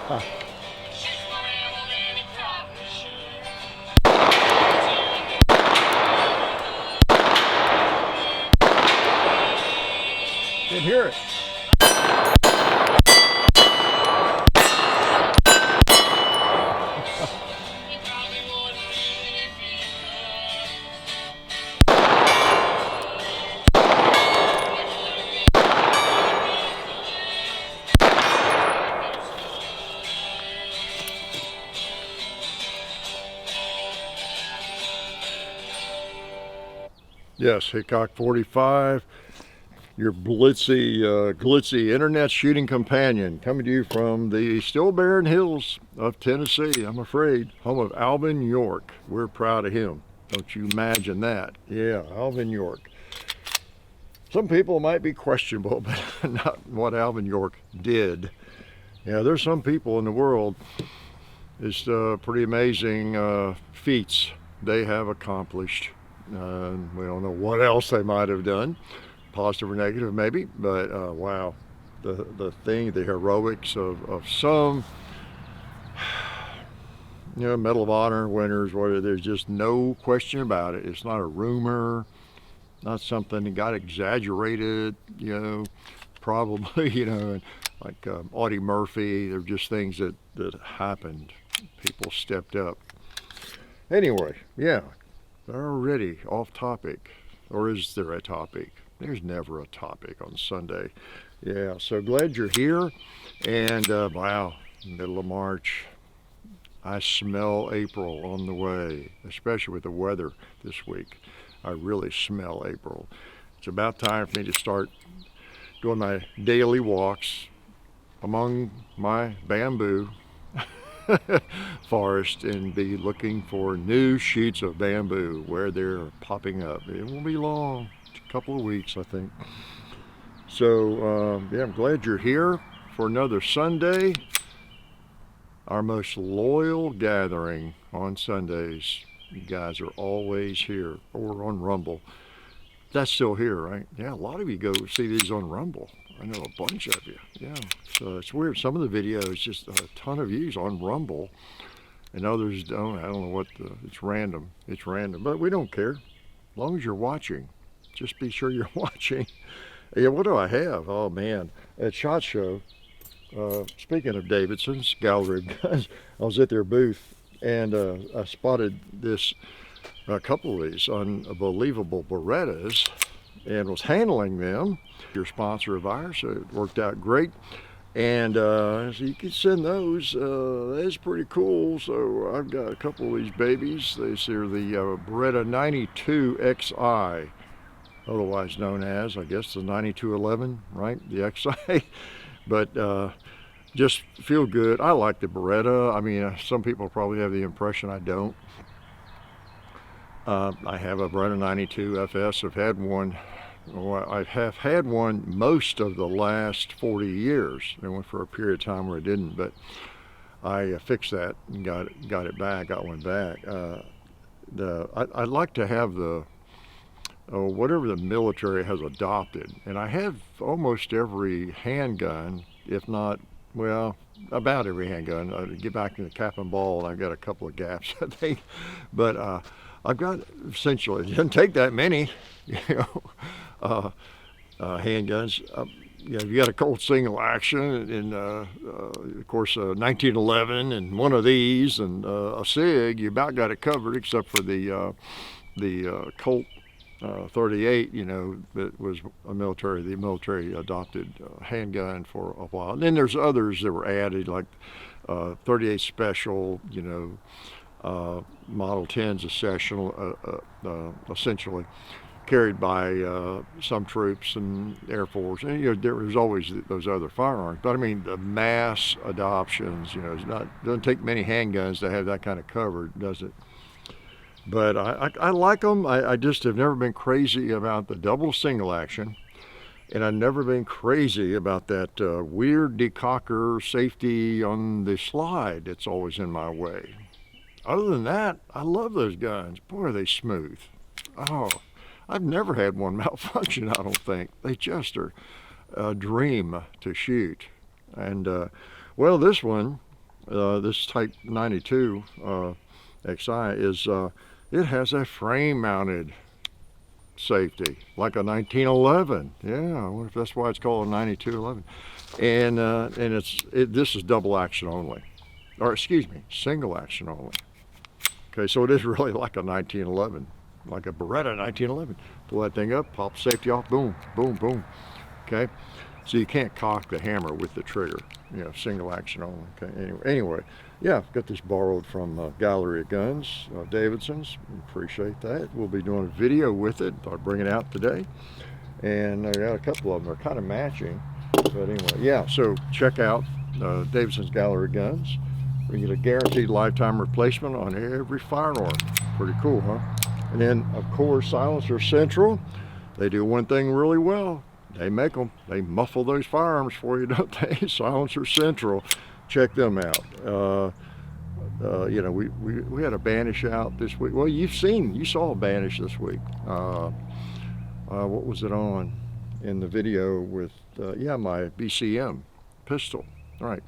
Can hear it. Yes, Hickok 45, your glitzy internet shooting companion, coming to you from the still barren hills of Tennessee, I'm afraid, home of Alvin York. We're proud of him. Don't you imagine that? Yeah, Alvin York. Some people might be questionable, but not what Alvin York did. Yeah, there's some people in the world, it's pretty amazing feats they have accomplished. We don't know what else they might have done, positive or negative maybe, but wow, the heroics of some, Medal of Honor winners, whether there's just no question about it. It's not a rumor, not something that got exaggerated, probably, like Audie Murphy. They're just things that happened. People stepped up. Anyway, yeah. Already off topic, or is there a topic? There's never a topic on Sunday. Yeah, so glad you're here. And wow, middle of March. I smell April on the way, especially with the weather this week. I really smell April. It's about time for me to start doing my daily walks among my bamboo forest and be looking for new sheets of bamboo where they're popping up. It won't be long, a couple of weeks, I think. So yeah, I'm glad you're here for another Sunday, our most loyal gathering on Sundays. You guys are always here, or on Rumble. That's still here, right? Yeah, a lot of you go see these on Rumble. I know a bunch of you. Yeah, so it's weird. Some of the videos, just a ton of views on Rumble, and others don't. I don't know what it's random. It's random, but we don't care. As long as you're watching, just be sure you're watching. Yeah, what do I have? Oh man, at SHOT Show, speaking of Davidson's gallery of guns, I was at their booth and I spotted a couple of these unbelievable Berettas and was handling them. Your sponsor of ours, so it worked out great. And so you can send those. That's pretty cool. So I've got a couple of these babies. These are the Beretta 92 XI, otherwise known as, I guess, the 9211, right? The XI. But just feel good. I like the Beretta. I mean, some people probably have the impression I don't. I have a Beretta 92 FS. I've had one. Well, I have had one most of the last 40 years. I went for a period of time where I didn't, but I fixed that and got it back. Got one back. I'd like to have whatever the military has adopted, and I have almost every handgun, if not, well, about every handgun. I get back to the cap and ball, and I've got a couple of gaps, I think, but I've got essentially, it doesn't take that many, handguns. You got a Colt single action, and of course 1911, and one of these, and a SIG. You about got it covered, except for the Colt 38. That was the military adopted handgun for a while. And then there's others that were added, like 38 Special. Model 10s essentially carried by some troops and Air Force, and there was always those other firearms. But I mean, the mass adoptions, doesn't take many handguns to have that kind of cover, does it? But I like them. I just have never been crazy about the double single action, and I've never been crazy about that weird decocker safety on the slide that's always in my way. Other than that, I love those guns. Boy, are they smooth. Oh, I've never had one malfunction, I don't think. They just are a dream to shoot. And, well, this one, this Type 92 XI is, it has a frame mounted safety, like a 1911. Yeah, I wonder if that's why it's called a 9211. And this is double action only, or excuse me, single action only. Okay, so it is really like a 1911, like a Beretta 1911. Pull that thing up, pop safety off, boom, boom, boom. Okay, so you can't cock the hammer with the trigger. You know, single action only. Okay, anyway, yeah, got this borrowed from Gallery of Guns, Davidson's. Appreciate that. We'll be doing a video with it. I'll bring it out today, and I got a couple of them. They're kind of matching, but anyway, yeah. So check out Davidson's Gallery of Guns. We get a guaranteed lifetime replacement on every firearm. Pretty cool, huh? And then, of course, Silencer Central. They do one thing really well. They make them. They muffle those firearms for you, don't they? Silencer Central. Check them out. You know, we had a Banish out this week. Well, you saw a Banish this week. What was it on in the video with, yeah, my BCM pistol. Right.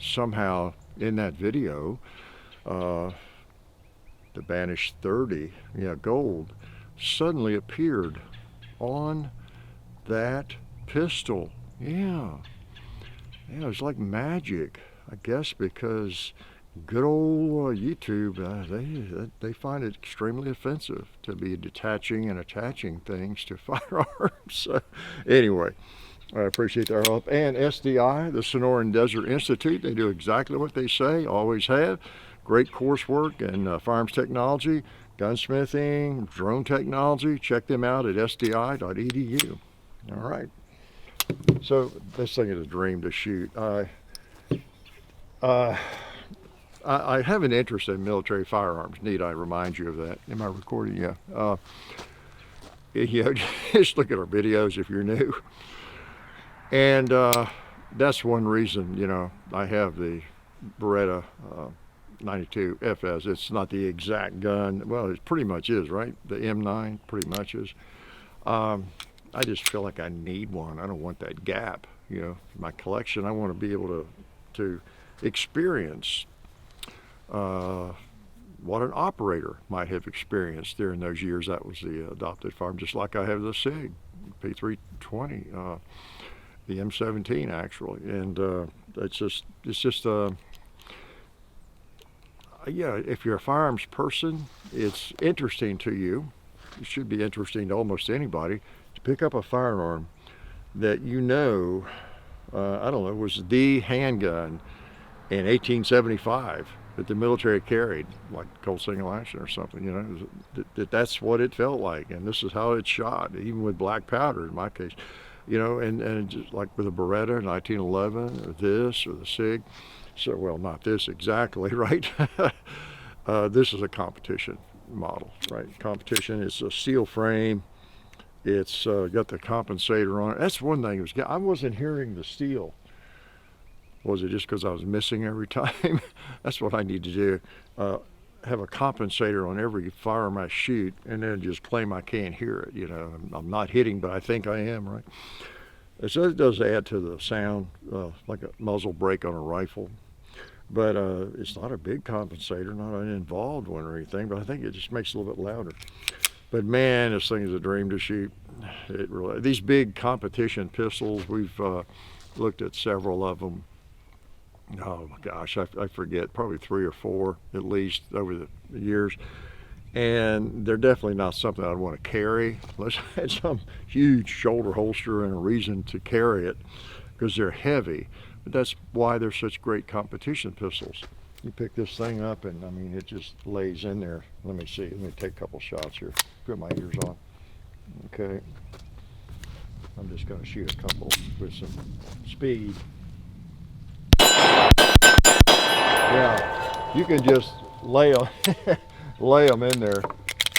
Somehow in that video, the Banish 30, yeah, gold, suddenly appeared on that pistol. Yeah, it was like magic, I guess, because good old YouTube, they find it extremely offensive to be detaching and attaching things to firearms. So, anyway, I appreciate their help. And SDI, the Sonoran Desert Institute, they do exactly what they say, always have. Great coursework in firearms technology, gunsmithing, drone technology. Check them out at sdi.edu. All right. So this thing is a dream to shoot. I have an interest in military firearms. Need I remind you of that? Am I recording? Yeah. You know, just look at our videos if you're new. And that's one reason, you know, I have the Beretta 92 FS. It's not the exact gun. Well, it pretty much is, right? The M9 pretty much is. I just feel like I need one. I don't want that gap, you know, in my collection. I want to be able to experience what an operator might have experienced during those years. That was the adopted firearm, just like I have the SIG, P320, the M17 actually. And it's just yeah, if you're a firearms person, it's interesting to you. It should be interesting to almost anybody to pick up a firearm that you know, I don't know, was the handgun in 1875 that the military carried, like Colt single action or something, you know, that's what it felt like, and this is how it shot, even with black powder in my case, you know, and just like with a Beretta 1911 or this or the SIG. So, well, not this exactly, right? This is a competition model, right? Competition, it's a steel frame. It's got the compensator on it. That's one thing. I wasn't hearing the steel. Was it just because I was missing every time? That's what I need to do. Have a compensator on every firearm I shoot, and then just claim I can't hear it. You know, I'm not hitting, but I think I am, right? So it does add to the sound, like a muzzle brake on a rifle. But it's not a big compensator, not an involved one or anything, but I think it just makes it a little bit louder. But man, this thing is a dream to shoot. It really, these big competition pistols, we've looked at several of them. Oh my gosh, I forget, probably 3 or 4 at least over the years. And they're definitely not something I'd want to carry unless I had some huge shoulder holster and a reason to carry it, because they're heavy. But that's why they're such great competition pistols. You pick this thing up and I mean, it just lays in there. Let me see, let me take a couple shots here. Put my ears on. Okay. I'm just gonna shoot a couple with some speed. Yeah, you can just lay them in there,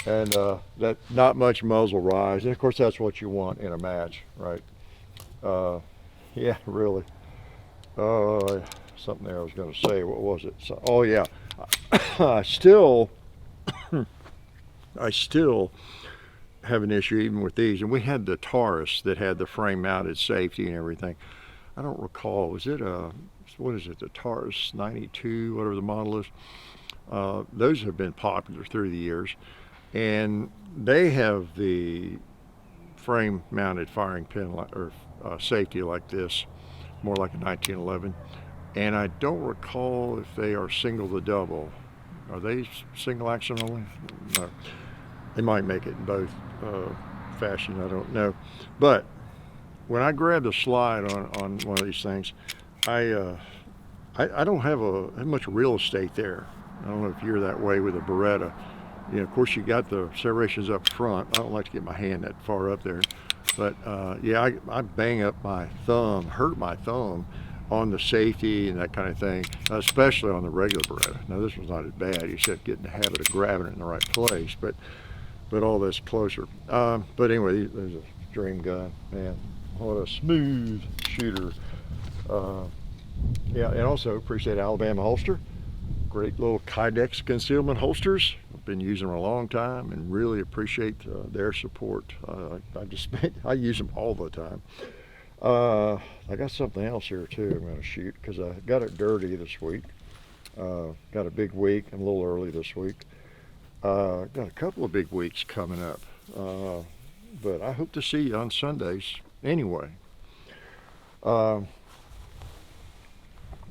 and that not much muzzle rise. And of course, that's what you want in a match, right? Yeah, really. Something there I was going to say. What was it? So, oh yeah, I still have an issue even with these. And we had the Taurus that had the frame-mounted safety and everything. I don't recall. Was it a what is it, the Taurus 92, whatever the model is. Those have been popular through the years, and they have the frame mounted firing pin or safety like this, more like a 1911. And I don't recall if they are single to double. Are they single action only? No. They might make it in both fashion, I don't know. But when I grab the slide on one of these things, I don't have much real estate there. I don't know if you're that way with a Beretta. You know, of course, you got the serrations up front. I don't like to get my hand that far up there. But yeah, I bang up my thumb, hurt my thumb on the safety and that kind of thing, especially on the regular Beretta. Now, this was not as bad. You said get in the habit of grabbing it in the right place, but all this closer. But anyway, there's a dream gun. Man, what a smooth shooter. Yeah, and also appreciate Alabama Holster. Great little Kydex concealment holsters. I've been using them a long time and really appreciate their support. I use them all the time. I got something else here too I'm going to shoot because I got it dirty this week. Got a big week. I'm a little early this week. Got a couple of big weeks coming up. But I hope to see you on Sundays anyway.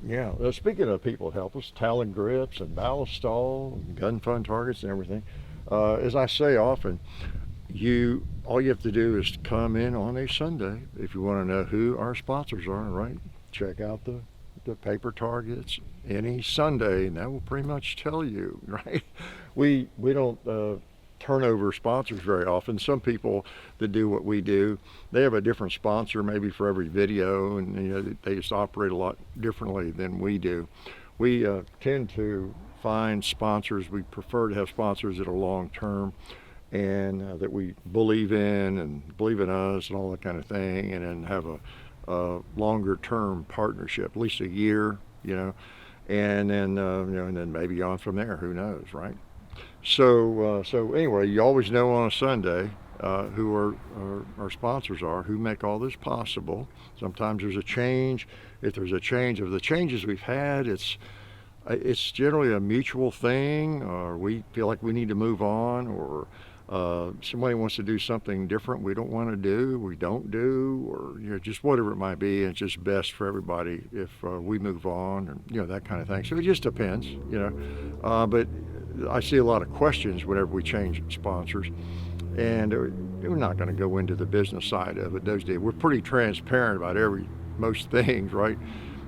Yeah, speaking of people that help us, Talon Grips and Ballistol, and Gun Fun Targets and everything, as I say often, all you have to do is come in on a Sunday if you want to know who our sponsors are, right? Check out the paper targets any Sunday, and that will pretty much tell you, right? We don't turn over sponsors very often. Some people that do what we do, they have a different sponsor maybe for every video, and you know, they just operate a lot differently than we do. We tend to find sponsors. We prefer to have sponsors that are long term and that we believe in and believe in us and all that kind of thing, and then have a longer term partnership, at least a year, you know, and then and then maybe on from there, who knows, right? So anyway, you always know on a Sunday who our sponsors are, who make all this possible. Sometimes there's a change. If there's a change of the changes we've had, it's generally a mutual thing, or we feel like we need to move on, or somebody wants to do something different we don't want to do, we don't do, or you know, just whatever it might be. It's just best for everybody if we move on, and you know, that kind of thing. So it just depends, you know. But I see a lot of questions whenever we change sponsors, and we're not going to go into the business side of it. Those days we're pretty transparent about most things, right?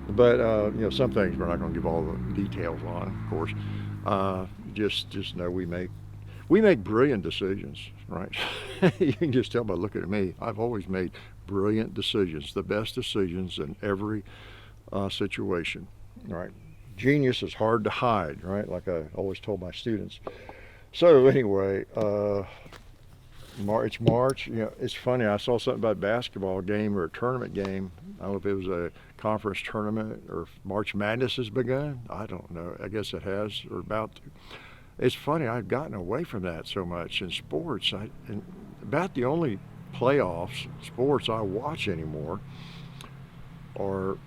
But you know, some things we're not going to give all the details on, of course. Just know we make brilliant decisions, right? You can just tell by looking at me. I've always made brilliant decisions, the best decisions in every situation, right? Genius is hard to hide, right? Like I always told my students. So anyway, it's March. You know, it's funny. I saw something about a basketball game or a tournament game. I don't know if it was a conference tournament or if March Madness has begun. I don't know. I guess it has or about to. It's funny, I've gotten away from that so much in sports. And about the only playoffs sports I watch anymore are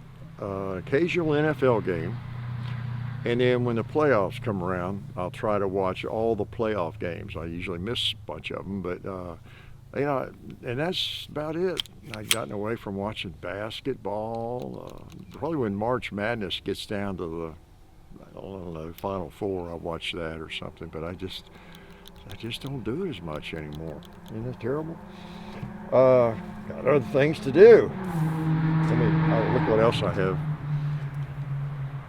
occasional NFL game, and then when the playoffs come around, I'll try to watch all the playoff games. I usually miss a bunch of them, but you know, and that's about it. I've gotten away from watching basketball. Probably when March Madness gets down to the I don't know, Final Four, I'll watch that or something, but I just don't do it as much anymore. Isn't that terrible? Got other things to do. Look what else I have.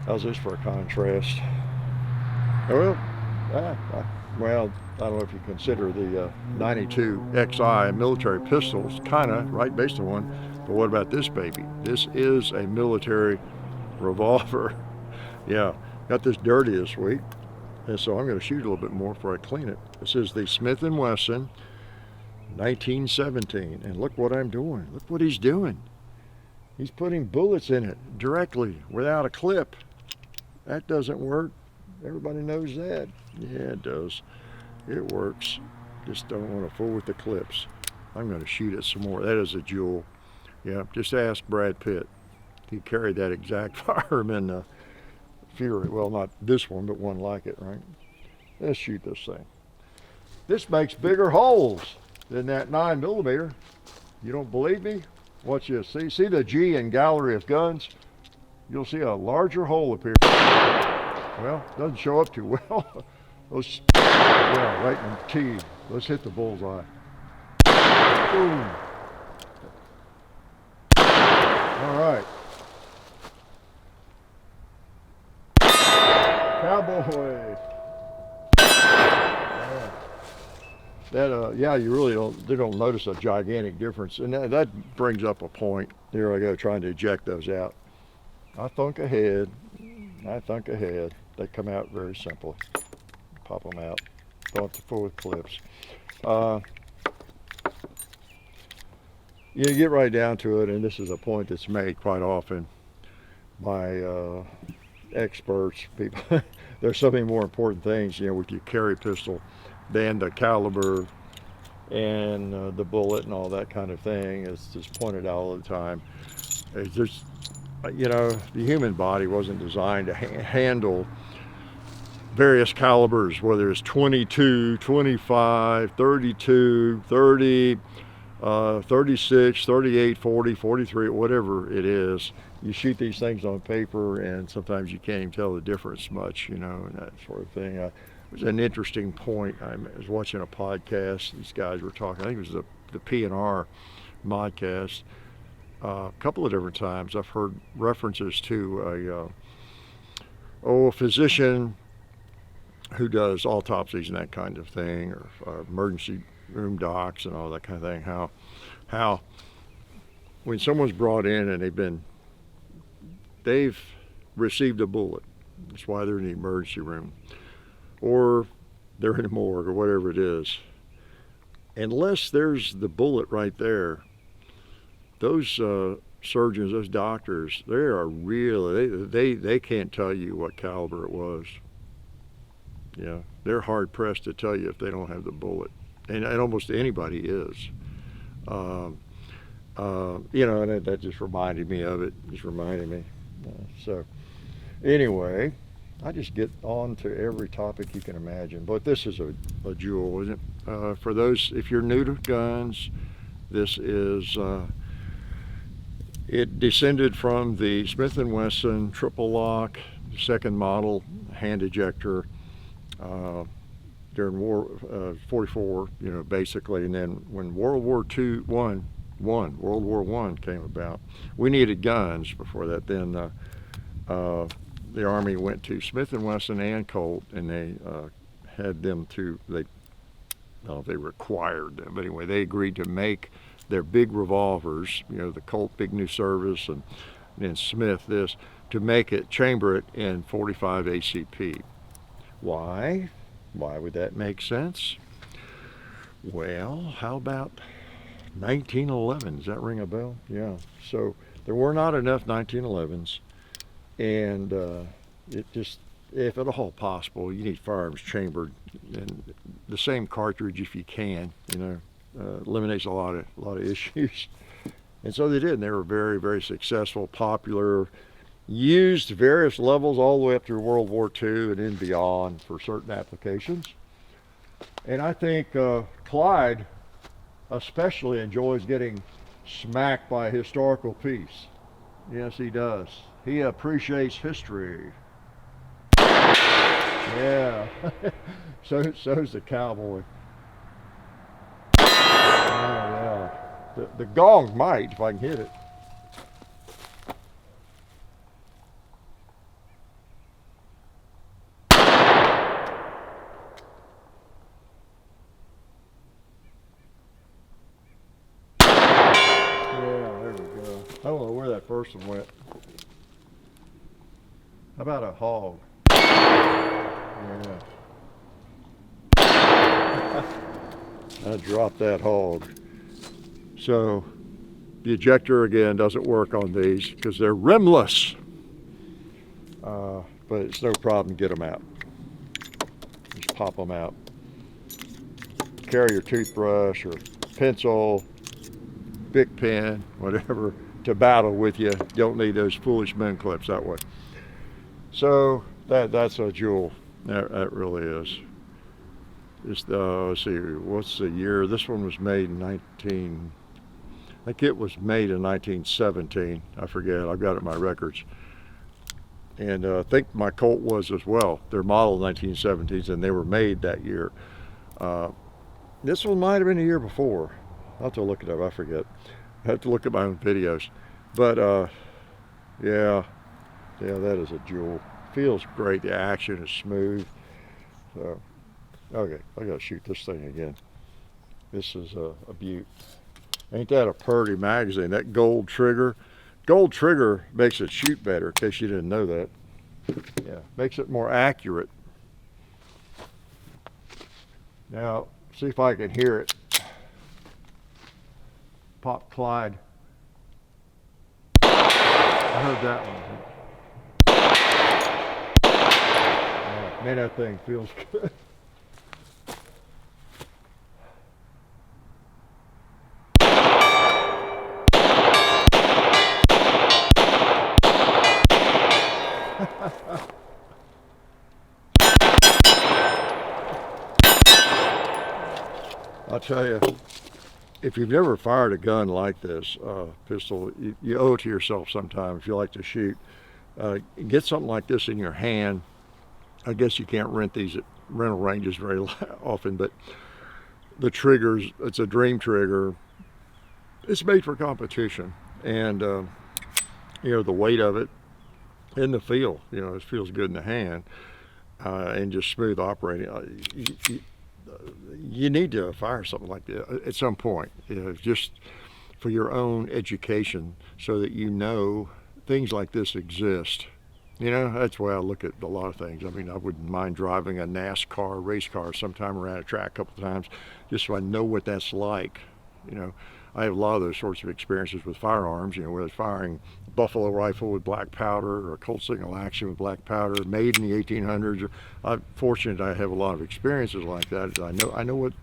How's this for a contrast? Well, I don't know if you consider the 92 XI military pistols, kind of, right, based on one, but what about this baby? This is a military revolver. Yeah. Got this dirty this week, and so I'm going to shoot a little bit more before I clean it. This is the Smith & Wesson 1917, and look what I'm doing. Look what he's doing. He's putting bullets in it directly without a clip. That doesn't work. Everybody knows that. Yeah, it does. It works. Just don't want to fool with the clips. I'm going to shoot it some more. That is a jewel. Yeah, just ask Brad Pitt. he carried that exact firearm in the Fury. Well, not this one, but one like it, right? Let's shoot this thing. This makes bigger holes than that 9mm. You don't believe me? Watch this. See the G in Gallery of Guns? You'll see a larger hole appear. Well, doesn't show up too well. Let's, yeah, right in the T. Let's hit the bullseye. Boom. All right. Cowboy. Yeah. That, yeah, you really don't notice a gigantic difference. And that brings up a point. Here I go, trying to eject those out. I thunk ahead. They come out very simple. Pop them out. Don't have to fool with clips. You get right down to it, and this is a point that's made quite often by experts, people. There's so many more important things, with your carry pistol than the caliber and the bullet and all that kind of thing. It's just pointed out all the time. It's just, the human body wasn't designed to handle various calibers, whether it's 22, 25, 32, 30, 36, 38, 40, 43, whatever it is. You shoot these things on paper, and sometimes you can't even tell the difference much, and that sort of thing. It was an interesting point. I was watching a podcast. These guys were talking. I think it was the P&R modcast. A couple of different times I've heard references to a physician who does autopsies and that kind of thing, or emergency room docs and all that kind of thing. How when someone's brought in and they've received a bullet, that's why they're in the emergency room, or they're in a morgue or whatever it is. Unless there's the bullet right there, those surgeons, those doctors, they are really, they can't tell you what caliber it was. Yeah, they're hard pressed to tell you if they don't have the bullet, and almost anybody is. And that just reminded me of it. So, anyway, I just get on to every topic you can imagine. But this is a jewel, isn't it? For those, if you're new to guns, this is. It descended from the Smith & Wesson triple lock, second model hand ejector. During War 44, basically, and then when World War I came about, we needed guns before that. Then the Army went to Smith & Wesson and Colt, and they had them they required them, but anyway, they agreed to make their big revolvers, the Colt Big New Service, and then Smith to make it, chamber it in 45 ACP. Why? Why would that make sense? Well, how about 1911? Does that ring a bell? Yeah. So there were not enough 1911s, and it just, if at all possible, you need firearms chambered in the same cartridge if you can. Eliminates a lot of issues. And so they did, and they were very, very successful, popular. Used various levels all the way up through World War II and then beyond for certain applications. And I think Clyde especially enjoys getting smacked by a historical piece. Yes, he does. He appreciates history. Yeah. So's the cowboy. Oh, yeah. The gong might, if I can hit it. I don't know where that first one went. How about a hog? Yeah. I dropped that hog. So the ejector again doesn't work on these because they're rimless. But it's no problem to get them out. Just pop them out. Carry your toothbrush or pencil, Bic pen, whatever, to battle with you. You don't need those foolish men clips that way. So that's a jewel. That really is. It's let's see, what's the year? This one was made in I think it was made in 1917. I forget. I've got it in my records. And I think my Colt was as well. They're model 1970s, and they were made that year. This one might have been a year before. I'll have to look it up. I forget. I have to look at my own videos. But yeah, that is a jewel. Feels great. The action is smooth. So, okay, I gotta shoot this thing again. This is a beaut. Ain't that a purty magazine? That gold trigger. Gold trigger makes it shoot better, in case you didn't know that. Yeah, makes it more accurate. Now, see if I can hear it. Pop Clyde. I heard that one. Yeah, man, that thing feels good. I'll tell you, if you've never fired a gun like this, pistol, you owe it to yourself sometime if you like to shoot. Get something like this in your hand. I guess you can't rent these at rental ranges very often, but the triggers, it's a dream trigger. It's made for competition, and you know, the weight of it and the feel, you know, it feels good in the hand, and just smooth operating. You need to fire something like that at some point, you know, just for your own education, so that you know things like this exist. You know, that's the way I look at a lot of things. I mean, I wouldn't mind driving a NASCAR race car sometime around a track a couple of times, just so I know what that's like. You know, I have a lot of those sorts of experiences with firearms, you know, whether it's firing a buffalo rifle with black powder or a Colt single action with black powder made in the 1800s. I'm fortunate I have a lot of experiences like that. I know what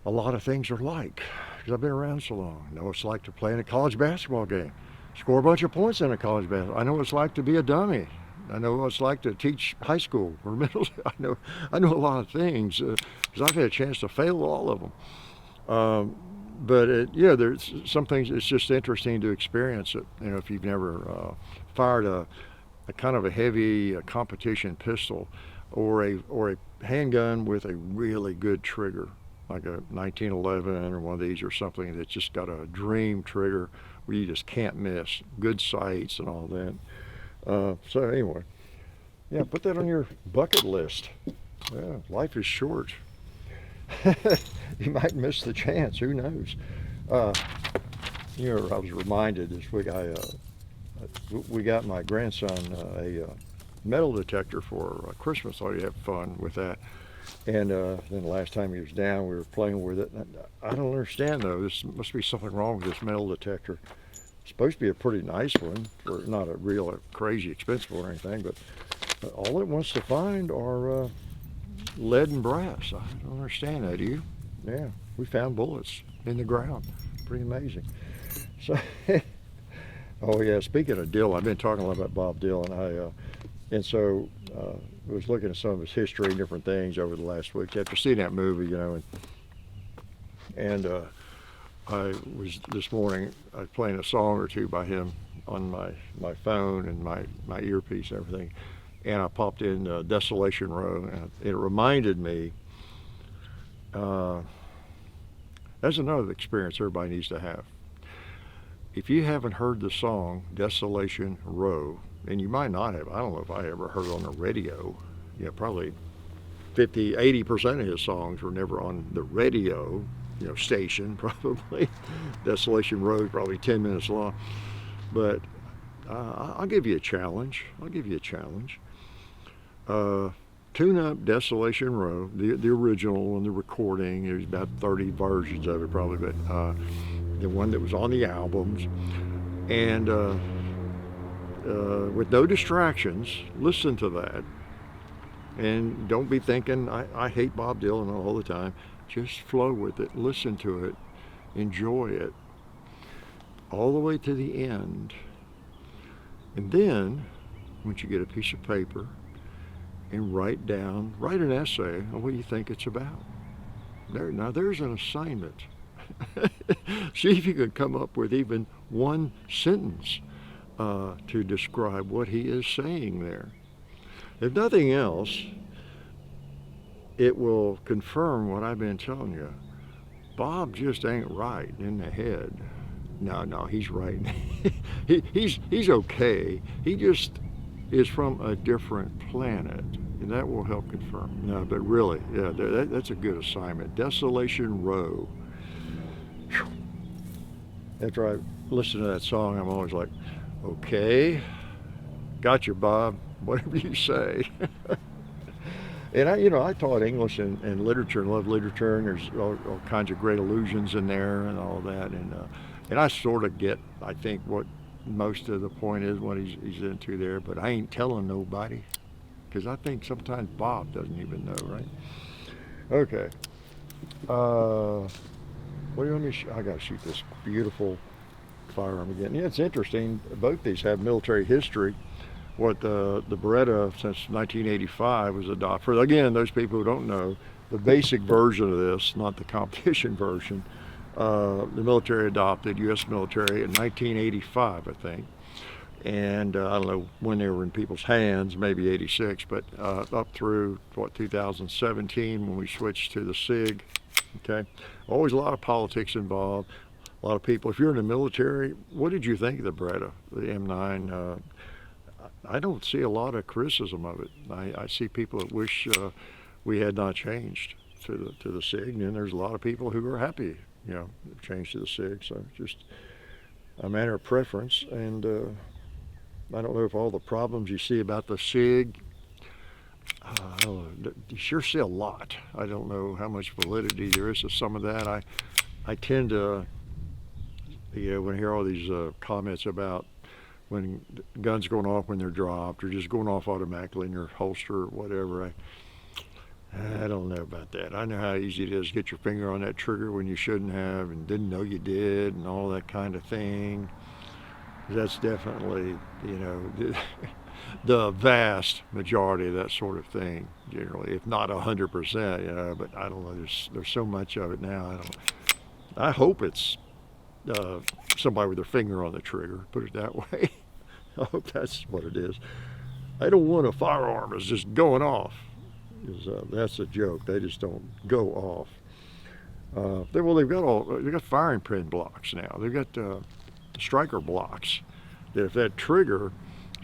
a lot of things are like, because I've been around so long. I know what it's like to play in a college basketball game, score a bunch of points in a college basketball. I know what it's like to be a dummy. I know what it's like to teach high school or middle school. I know a lot of things, because I've had a chance to fail all of them. But yeah, there's some things, it's just interesting to experience it. You know, if you've never fired a kind of a heavy competition pistol, or a handgun with a really good trigger, like a 1911 or one of these, or something that's just got a dream trigger where you just can't miss, good sights and all that. So anyway, yeah, put that on your bucket list. Yeah, life is short. You might miss the chance, who knows. You know, I was reminded this week, we got my grandson a metal detector for Christmas. Thought he'd have fun with that. And then the last time he was down, we were playing with it. I don't understand, though. This must be something wrong with this metal detector. It's supposed to be a pretty nice one, or not a real crazy expensive one or anything, but all it wants to find are lead and brass. I don't understand that, do you? Yeah, we found bullets in the ground. Pretty amazing. So, oh yeah, speaking of Dylan, I've been talking a lot about Bob Dylan. And so I was looking at some of his history and different things over the last week after seeing that movie, you know, and I was this morning, I was playing a song or two by him on my phone and my earpiece and everything, and I popped in Desolation Row, and it reminded me, that's another experience everybody needs to have. If you haven't heard the song Desolation Row, and you might not have, I don't know if I ever heard it on the radio, you know, probably 80% of his songs were never on the radio, you know, station, probably. Desolation Row is probably 10 minutes long. But I'll give you a challenge. Tune up Desolation Row, the original and the recording. There's about 30 versions of it probably, but the one that was on the albums. And with no distractions, listen to that. And don't be thinking, I hate Bob Dylan all the time. Just flow with it, listen to it, enjoy it. all the way to the end. And then, once you get a piece of paper and write an essay on what you think it's about. Now there's an assignment. See if you can come up with even one sentence to describe what he is saying there. If nothing else, it will confirm what I've been telling you. Bob just ain't right in the head. No, he's right. he's okay. He just is from a different planet, and that will help confirm. No, but really, yeah, that's a good assignment. Desolation Row. After I listen to that song, I'm always like, okay, got you, Bob. Whatever you say. And I taught English and literature and love literature, and there's all kinds of great allusions in there and all that, and I sort of get, I think, what most of the point is, what he's into there, but I ain't telling nobody, because I think sometimes Bob doesn't even know, right? Okay. What do you want me to shoot? I got to shoot this beautiful firearm again. Yeah, it's interesting. Both these have military history. What the Beretta since 1985 was adopted. For, again, those people who don't know, the basic version of this, not the competition version, the military adopted, U.S. military, in 1985, I think. And I don't know when they were in people's hands, maybe 86, but up through, 2017 when we switched to the SIG, okay? Always a lot of politics involved, a lot of people. If you're in the military, what did you think of the Beretta, the M9? I don't see a lot of criticism of it. I see people that wish we had not changed to the SIG, and then there's a lot of people who are happy, changed to the SIG. So just a matter of preference. And I don't know if all the problems you see about the SIG, you sure see a lot. I don't know how much validity there is to some of that. I tend to, when I hear all these comments about when guns going off when they're dropped, or just going off automatically in your holster or whatever, I don't know about that. I know how easy it is to get your finger on that trigger when you shouldn't have and didn't know you did and all that kind of thing. That's definitely, the vast majority of that sort of thing, generally, if not 100%, but I don't know, there's so much of it now. I hope it's somebody with their finger on the trigger, put it that way. I hope that's what it is. I don't want a firearm that's just going off. That's a joke. They just don't go off. They've got firing pin blocks now. They've got striker blocks. That if that trigger,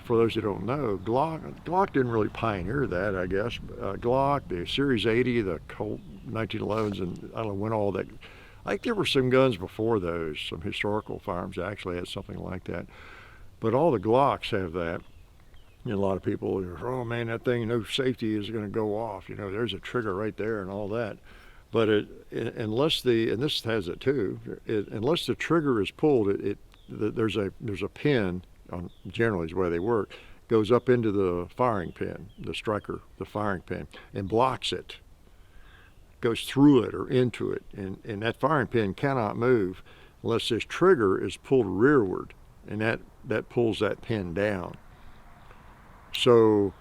for those who don't know, Glock didn't really pioneer that, I guess. Glock, the Series 80, the Colt 1911s, and I don't know when all that. I think there were some guns before those, some historical firearms actually had something like that. But all the Glocks have that. And a lot of people are, oh man, that thing, no safety is going to go off. There's a trigger right there and all that. But unless and this has it too, unless the trigger is pulled, there's a pin, generally is the way they work, goes up into the firing pin, the striker, the firing pin, and blocks it. Goes through it or into it, and that firing pin cannot move unless this trigger is pulled rearward, and that pulls that pin down. So,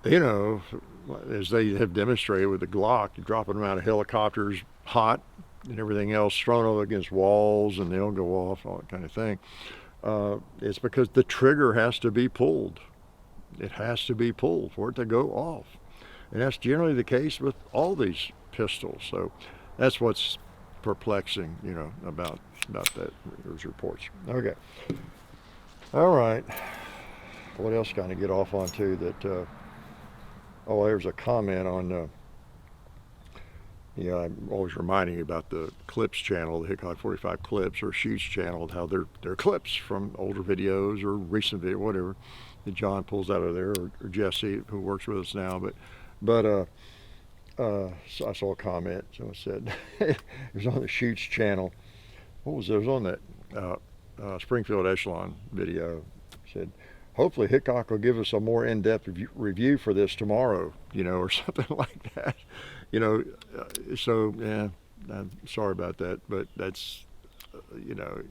as they have demonstrated with the Glock, you're dropping them out of helicopters hot and everything else, thrown up against walls, and they don't go off, all that kind of thing. It's because the trigger has to be pulled. It has to be pulled for it to go off. And that's generally the case with all these pistols. So that's what's perplexing, about those reports. Okay. All right. What else can I get off onto that? There's a comment on. I'm always reminding you about the clips channel, the Hickok 45 clips or shoots channel, how they're clips from older videos or recent video, whatever, that John pulls out of there, or Jesse, who works with us now. But so I saw a comment. Someone said it was on the shoots channel. What was it? It was on that Springfield Echelon video. It said, hopefully Hickok will give us a more in-depth review for this tomorrow, or something like that. So yeah, I'm sorry about that, but that's,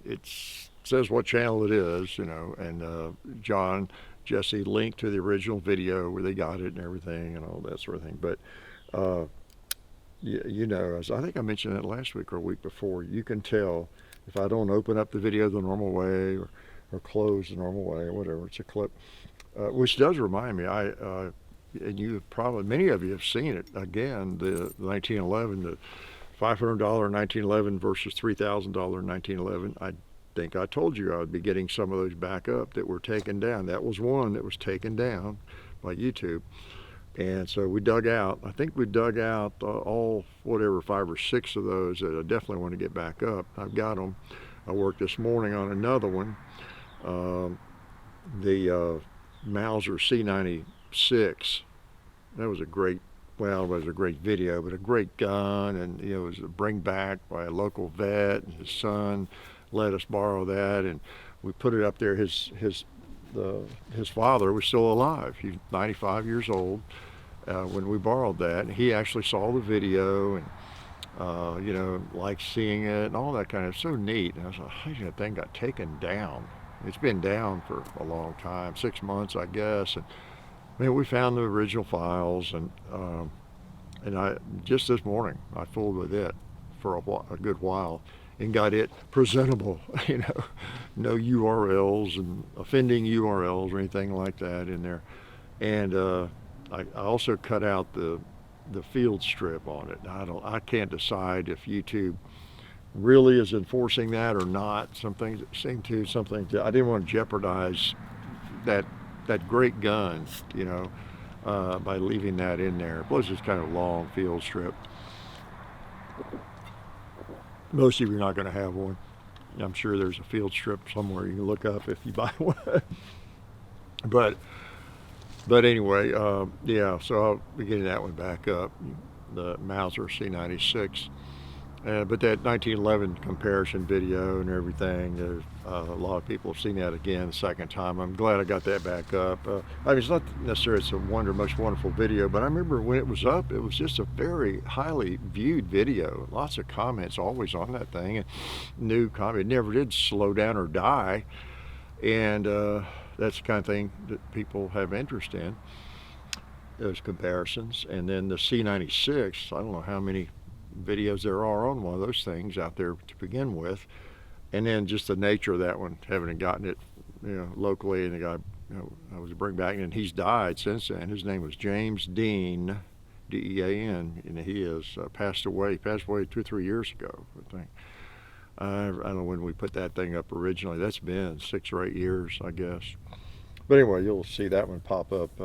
it's says what channel it is, you know, and Jesse linked to the original video where they got it and everything and all that sort of thing. But you know, as I think I mentioned that last week or a week before, you can tell if I don't open up the video the normal way or close the normal way or whatever. It's a clip, which does remind me. And you probably, many of you have seen it again. The 1911, the $500 1911 versus $3,000 1911. I think I told you I would be getting some of those back up that were taken down. That was one that was taken down by YouTube. And so we dug out, I think we dug out all, whatever, 5 or 6 of those that I definitely want to get back up. I've got them. I worked this morning on another one. The Mauser C96. That was a great, well, it was a great video, but a great gun. And, you know, it was a bring back by a local vet, and his son let us borrow that. And we put it up there. His father was still alive. He's 95 years old when we borrowed that. And he actually saw the video and, you know, liked seeing it and all that kind of, so neat. And I was like, hey, that thing got taken down. It's been down for a long time, 6 months, I guess. And man, we found the original files, and I just this morning I fooled with it for a good while and got it presentable, you know, no URLs and offending URLs or anything like that in there. And I also cut out the field strip on it. I can't decide if YouTube really is enforcing that or not. Some things seem to, I didn't want to jeopardize that great gun, you know, by leaving that in there. Plus it's kind of long field strip. Most of you are not going to have one. I'm sure there's a field strip somewhere you can look up if you buy one. But anyway, yeah, so I'll be getting that one back up, the Mauser C96. But that 1911 comparison video and everything, a lot of people have seen that again the second time. I'm glad I got that back up. I mean, it's not necessarily it's a most wonderful video, but I remember when it was up, it was just a very highly viewed video. Lots of comments always on that thing, and new comment. It never did slow down or die, and that's the kind of thing that people have interest in, those comparisons. And then the C96, I don't know how many videos there are on one of those things out there to begin with, and then just the nature of that one, having gotten it, you know, locally, and the guy, you know, I was bring back, and he's died since then. His name was James Dean, D-E-A-N, and he has passed away 2 or 3 years ago, I think. I don't know when we put that thing up originally. That's been 6 or 8 years, I guess. But anyway, you'll see that one pop up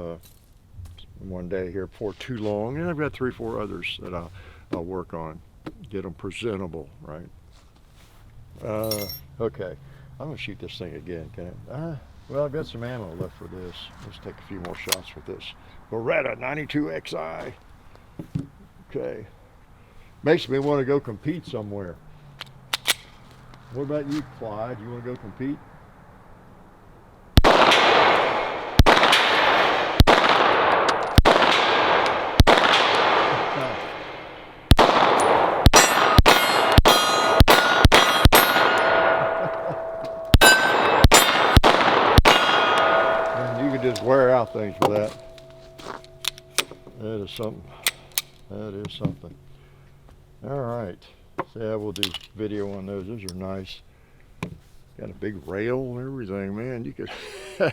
one day here before too long, and I've got 3 or 4 others that I'll work on, get them presentable, right? Okay, I'm gonna shoot this thing again, can I? Well, I've got some ammo left for this. Let's take a few more shots with this Beretta 92XI. Okay, makes me want to go compete somewhere. What about you, Clyde? You want to go compete? Just wear out things with that. That is something. That is something. All right. So yeah, we'll do video on those. Those are nice. Got a big rail and everything, man. You could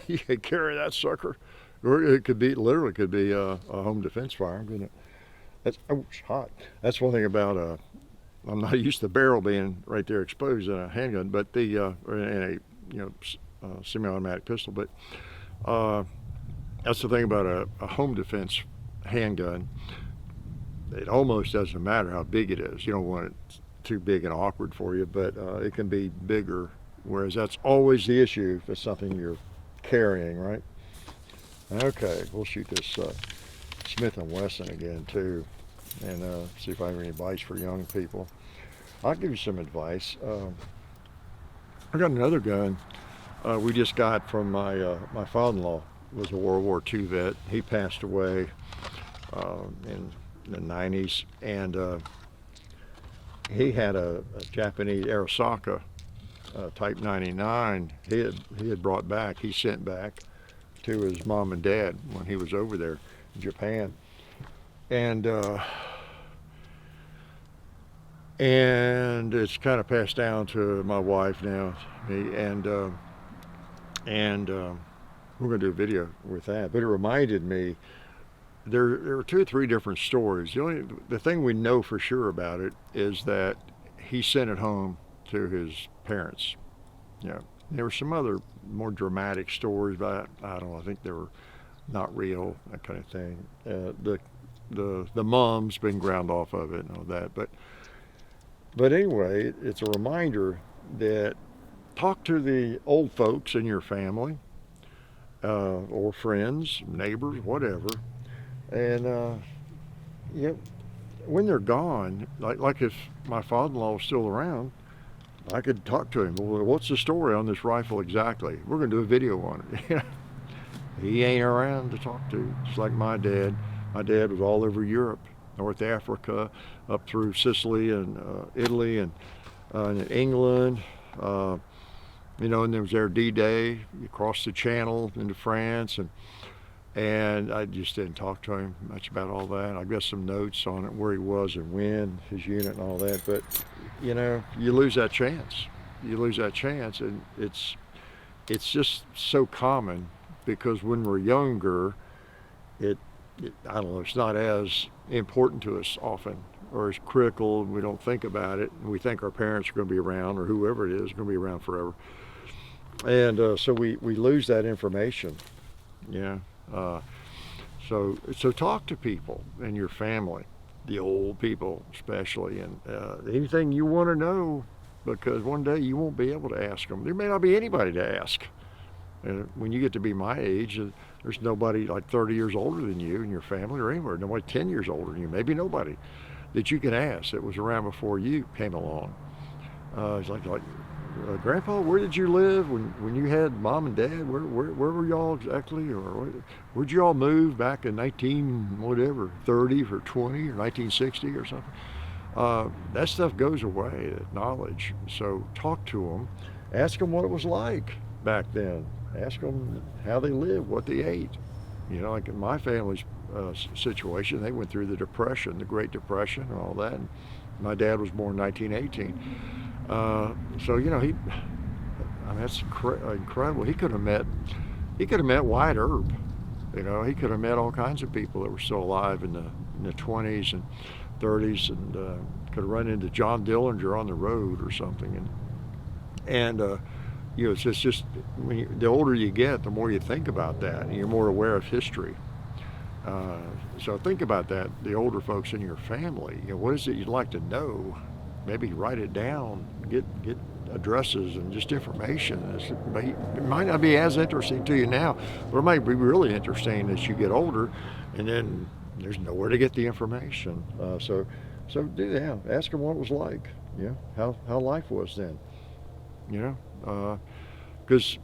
you could carry that sucker, or it could be literally could be a home defense firearm, couldn't it? That's it's hot. That's one thing about I'm not used to the barrel being right there exposed in a handgun, but the or in a semi-automatic pistol, but. That's the thing about a home defense handgun. It almost doesn't matter how big it is. You don't want it too big and awkward for you, but it can be bigger, whereas that's always the issue if it's something you're carrying, right? Okay, we'll shoot this Smith & Wesson again too, and see if I have any advice for young people. I'll give you some advice. I got another gun we just got from my father-in-law. Was a World War II vet. He passed away in the 90s, and he had a Japanese Arasaka Type 99 he had brought back, he sent back to his mom and dad when he was over there in Japan. And it's kind of passed down to my wife now, me, and we're going to do a video with that. But it reminded me, there were 2 or 3 different stories. The thing we know for sure about it is that he sent it home to his parents. Yeah, there were some other more dramatic stories, but I don't know. I think they were not real, that kind of thing. The mom's been ground off of it and all that, but anyway, it's a reminder that talk to the old folks in your family, or friends, neighbors, whatever, and when they're gone, like if my father-in-law was still around, I could talk to him. Well, what's the story on this rifle exactly? We're going to do a video on it. He ain't around to talk to. It's like my dad. My dad was all over Europe, North Africa, up through Sicily and Italy and England. And there was their D-Day. You crossed the Channel into France, and I just didn't talk to him much about all that. I got some notes on it, where he was and when, his unit and all that. But you lose that chance. You lose that chance, and it's just so common, because when we're younger, I don't know, it's not as important to us often, or as critical, and we don't think about it, and we think our parents are going to be around, or whoever it is going to be around forever, and so we lose that information. So talk to people in your family, the old people especially, and anything you want to know, because one day you won't be able to ask them. There may not be anybody to ask. And when you get to be my age, there's nobody like 30 years older than you in your family or anywhere, nobody 10 years older than you, maybe nobody, that you can ask that was around before you came along. It's like Grandpa, where did you live when you had mom and dad? Where were y'all exactly? Or where'd you all move back in 30 or 20 or 1960 or something? That stuff goes away, that knowledge. So talk to them, ask them what it was like back then. Ask them how they lived, what they ate. Like in my family's situation, they went through the Depression, the Great Depression and all that. And my dad was born in 1918. That's incredible. He could have met Wyatt Earp. He could have met all kinds of people that were still alive in the 20s and 30s, and could have run into John Dillinger on the road or something. It's just the older you get, the more you think about that, and you're more aware of history. So think about that, the older folks in your family. What is it you'd like to know? Maybe write it down, get addresses and just information. It might not be as interesting to you now, but it might be really interesting as you get older, and then there's nowhere to get the information. So do that. Ask them what it was like. How life was then. Because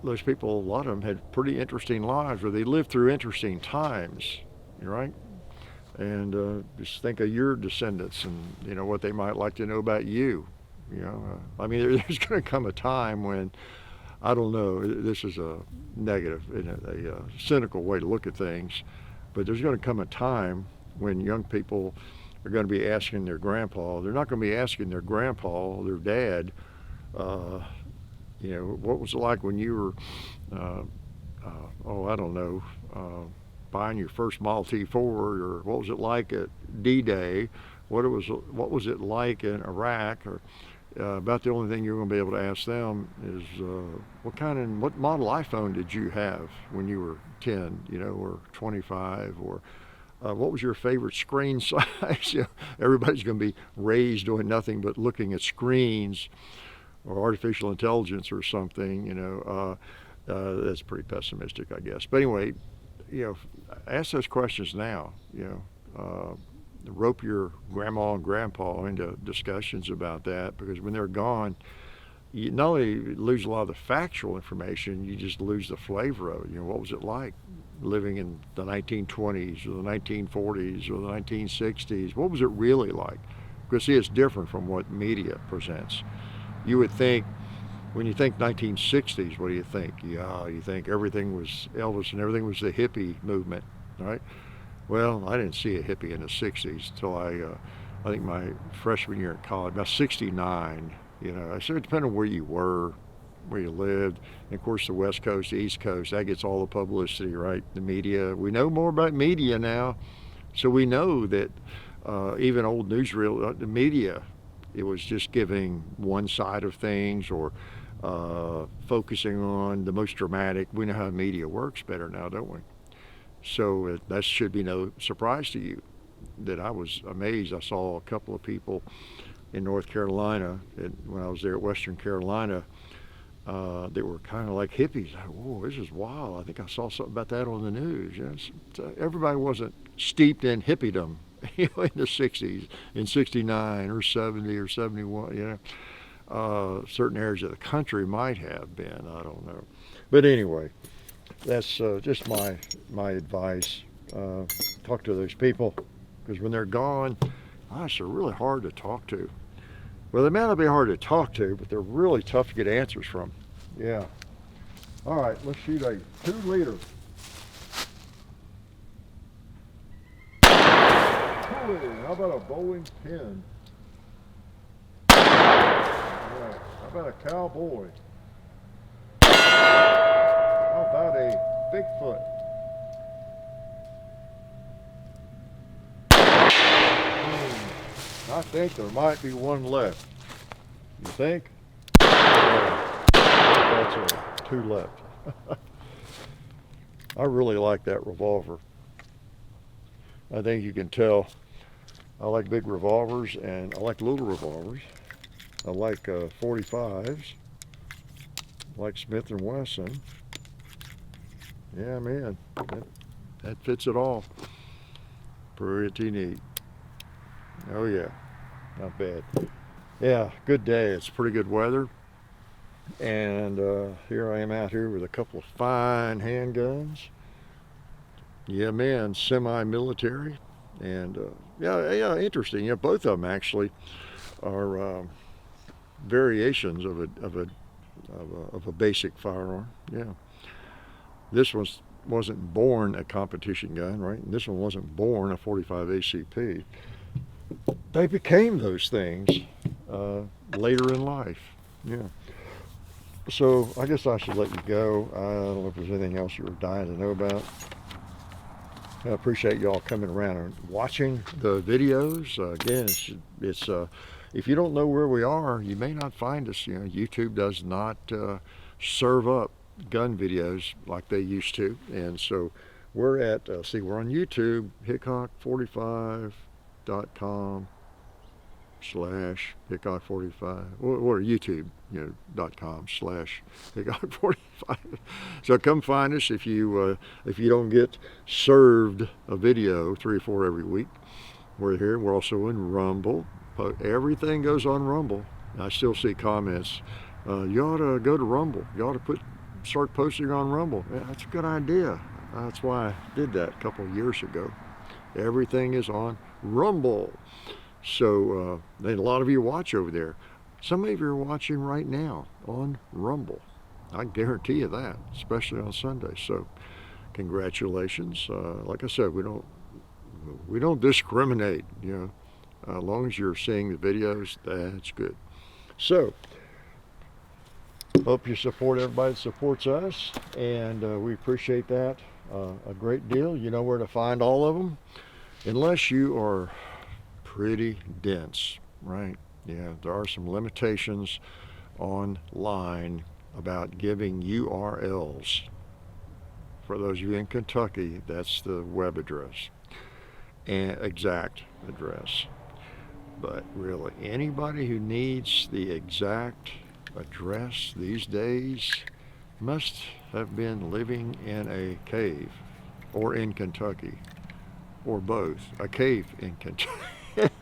those people, a lot of them had pretty interesting lives, where they lived through interesting times, right? And just think of your descendants and what they might like to know about you. There's going to come a time when, I don't know, this is a negative, a cynical way to look at things, but there's going to come a time when young people are going to be asking their grandpa. They're not going to be asking their grandpa or their dad, what was it like when you were, I don't know, buying your first Model T Ford, or what was it like at D-Day? What was it like in Iraq? Or about the only thing you're going to be able to ask them is what model iPhone did you have when you were 10, or 25, or what was your favorite screen size? Everybody's going to be raised doing nothing but looking at screens or artificial intelligence or something. That's pretty pessimistic, I guess. But anyway, ask those questions now. Rope your grandma and grandpa into discussions about that, because when they're gone, you not only lose a lot of the factual information, you just lose the flavor of it. What was it like living in the 1920s or the 1940s or the 1960s? What was it really like? Because see, it's different from what media presents. You would think When you think 1960s, what do you think? Yeah, you think everything was Elvis and everything was the hippie movement, right? Well, I didn't see a hippie in the 60s until I think my freshman year in college, about 69. You know, so it depended on where you were, where you lived. And of course, the West Coast, the East Coast, that gets all the publicity, right? The media. We know more about media now, so we know that even old newsreel, the media, it was just giving one side of things or focusing on the most dramatic. We know how media works better now, don't we? So that should be no surprise to you that I was amazed. I saw a couple of people in North Carolina when I was there at Western Carolina that were kind of like hippies. Whoa, this is wild. I think I saw something about that on the news. Yes, everybody wasn't steeped in hippiedom, you know, in the 60s, in 69 or 70 or 71, you know. Certain areas of the country might have been, I don't know. But anyway, that's just my advice. Talk to those people, because when they're gone, gosh, they're really hard to talk to. Well, they may not be hard to talk to, but they're really tough to get answers from. Yeah. All right, let's shoot a 2-liter. How about a bowling pin? Yeah. How about a cowboy? How about a Bigfoot? I think there might be one left. You think? That's 2 left. I really like that revolver. I think you can tell I like big revolvers and I like little revolvers. I like 45s. I like Smith & Wesson. Yeah, man, that fits it all. Pretty neat. Oh yeah, not bad. Yeah, good day. It's pretty good weather. And here I am out here with a couple of fine handguns. Yeah, man, semi-military. And yeah, interesting. Yeah, both of them actually are variations of a basic firearm. Yeah. This wasn't born a competition gun, right? And this one wasn't born a 45 ACP. They became those things later in life. Yeah. So I guess I should let you go. I don't know if there's anything else you were dying to know about. I appreciate y'all coming around and watching the videos. Again, it's if you don't know where we are, you may not find us. You know, YouTube does not serve up gun videos like they used to, and so we're at we're on YouTube, hickok45.com/Hickok45 or YouTube, .com/Hickok45. So come find us if you don't get served a video 3 or 4 every week. We're here. We're also in Rumble. Everything goes on Rumble. I still see comments. You ought to go to Rumble. You ought to start posting on Rumble. Yeah, that's a good idea. That's why I did that a couple of years ago. Everything is on Rumble. So a lot of you watch over there. Some of you are watching right now on Rumble. I guarantee you that, especially on Sunday. So congratulations. Like I said, we don't discriminate. As long as you're seeing the videos, that's good. So hope you support everybody that supports us, and we appreciate that a great deal. You know where to find all of them, unless you are pretty dense, right? Yeah, there are some limitations online about giving URLs. For those of you in Kentucky, that's the web address and exact address. But really, anybody who needs the exact address these days must have been living in a cave or in Kentucky, or both. A cave in Kentucky.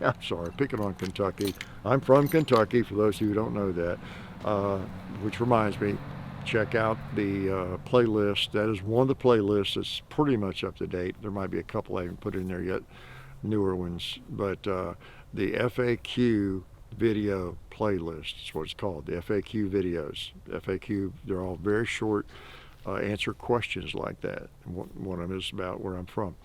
I'm sorry, picking on Kentucky. I'm from Kentucky, for those who don't know that. Which reminds me, check out the playlist. That is one of the playlists that's pretty much up to date. There might be a couple I haven't put in there yet, newer ones. But the FAQ video playlist. Is what it's called, the FAQ videos. FAQ, they're all very short, answer questions like that. One of them is about where I'm from.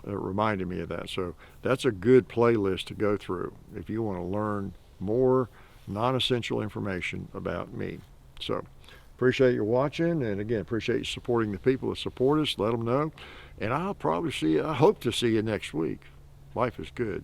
It reminded me of that. So that's a good playlist to go through if you want to learn more non-essential information about me. So appreciate you watching, and again, appreciate you supporting the people that support us. Let them know, and I hope to see you next week. Life is good.